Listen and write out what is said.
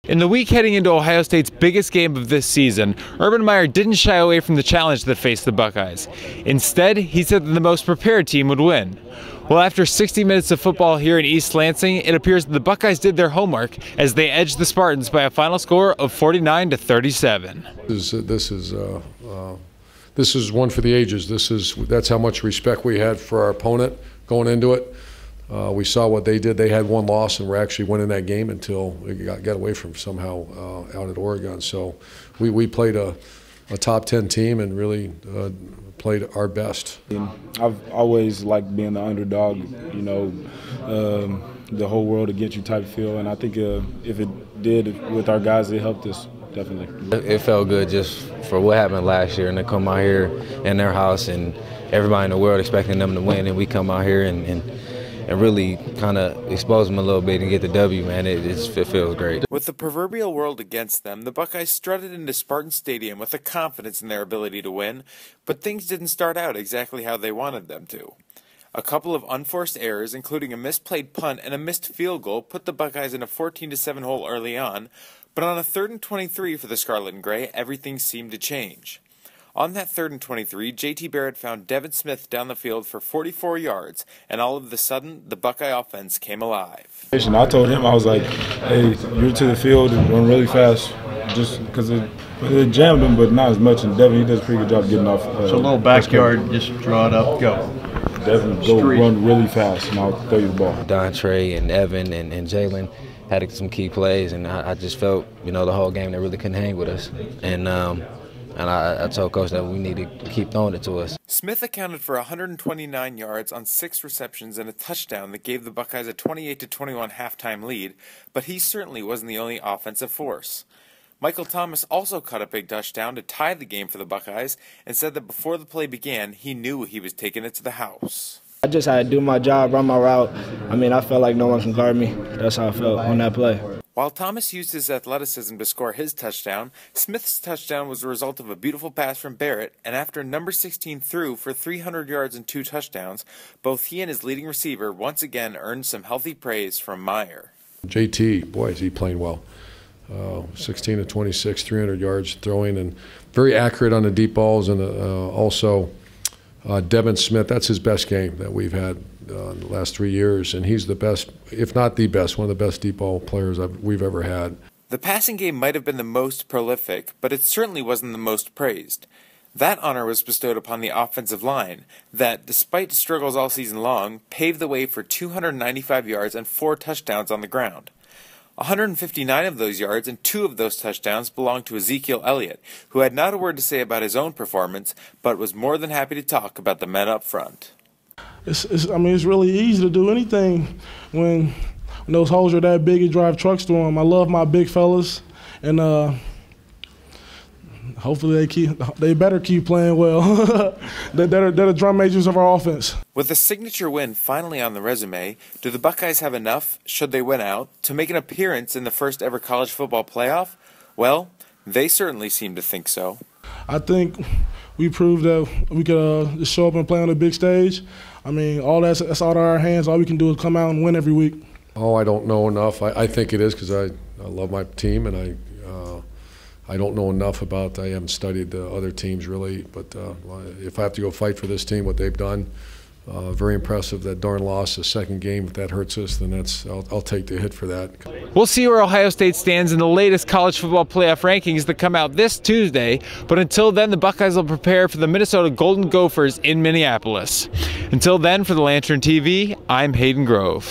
In the week heading into Ohio State's biggest game of this season, Urban Meyer didn't shy away from the challenge that faced the Buckeyes. Instead, he said that the most prepared team would win. Well, after 60 minutes of football here in East Lansing, it appears that the Buckeyes did their homework as they edged the Spartans by a final score of 49-37. This is one for the ages. That's how much respect we had for our opponent going into it. We saw what they did. They had one loss, and we're actually winning that game until we got away from somehow out at Oregon. So we played a top 10 team and really played our best. I've always liked being the underdog, you know, the whole world against you type feel. And I think if it did with our guys, it helped us, definitely. It felt good just for what happened last year, and to come out here in their house and everybody in the world expecting them to win, and we come out here and really kind of expose them a little bit and get the W, man. It feels great. With the proverbial world against them, the Buckeyes strutted into Spartan Stadium with a confidence in their ability to win, but things didn't start out exactly how they wanted them to. A couple of unforced errors, including a misplayed punt and a missed field goal, put the Buckeyes in a 14-7 hole early on, but on a 3rd and 23 for the Scarlet and Gray, everything seemed to change. On that 3rd and 23, J.T. Barrett found Devin down the field for 44 yards, and all of a sudden, the Buckeye offense came alive. I told him, I was like, hey, you're to the field and run really fast, just because it jammed him, but not as much. And Devin, he does a pretty good job getting off. So a little backyard, just draw it up, go. Devin, go run really fast, and I'll throw you the ball. Dontre and Evan and Jalen had some key plays, and I just felt, you know, the whole game they really couldn't hang with us. And I told Coach that we need to keep throwing it to us. Smith accounted for 129 yards on 6 receptions and a touchdown that gave the Buckeyes a 28-21 halftime lead, but he certainly wasn't the only offensive force. Michael Thomas also caught a big touchdown to tie the game for the Buckeyes and said that before the play began, he knew he was taking it to the house. I just had to do my job, run my route. I mean, I felt like no one can guard me. That's how I felt on that play. While Thomas used his athleticism to score his touchdown, Smith's touchdown was the result of a beautiful pass from Barrett, and after number 16 threw for 300 yards and 2 touchdowns, both he and his leading receiver once again earned some healthy praise from Meyer. JT, boy, is he playing well. 16 of 26, 300 yards throwing, and very accurate on the deep balls, and also Devin Smith, that's his best game that we've had in the last 3 years, and he's the best, if not the best, one of the best deep ball players we've ever had. The passing game might have been the most prolific, but it certainly wasn't the most praised. That honor was bestowed upon the offensive line that, despite struggles all season long, paved the way for 295 yards and 4 touchdowns on the ground. 159 of those yards and 2 of those touchdowns belonged to Ezekiel Elliott, who had not a word to say about his own performance, but was more than happy to talk about the men up front. I mean, it's really easy to do anything when those holes are that big and drive trucks through them. I love my big fellas, and hopefully they better keep playing well. They're the drum majors of our offense. With the signature win finally on the resume, do the Buckeyes have enough, should they win out, to make an appearance in the first ever college football playoff? Well, they certainly seem to think so. I think we proved that we could just show up and play on the big stage. I mean, that's out of our hands. All we can do is come out and win every week. Oh, I don't know enough. I think it is because I love my team, and I don't know enough about. I haven't studied the other teams really, but if I have to go fight for this team, what they've done, very impressive. That darn loss, the second game. If that hurts us, then I'll take the hit for that. We'll see where Ohio State stands in the latest college football playoff rankings that come out this Tuesday. But until then, the Buckeyes will prepare for the Minnesota Golden Gophers in Minneapolis. Until then, for the Lantern TV, I'm Hayden Grove.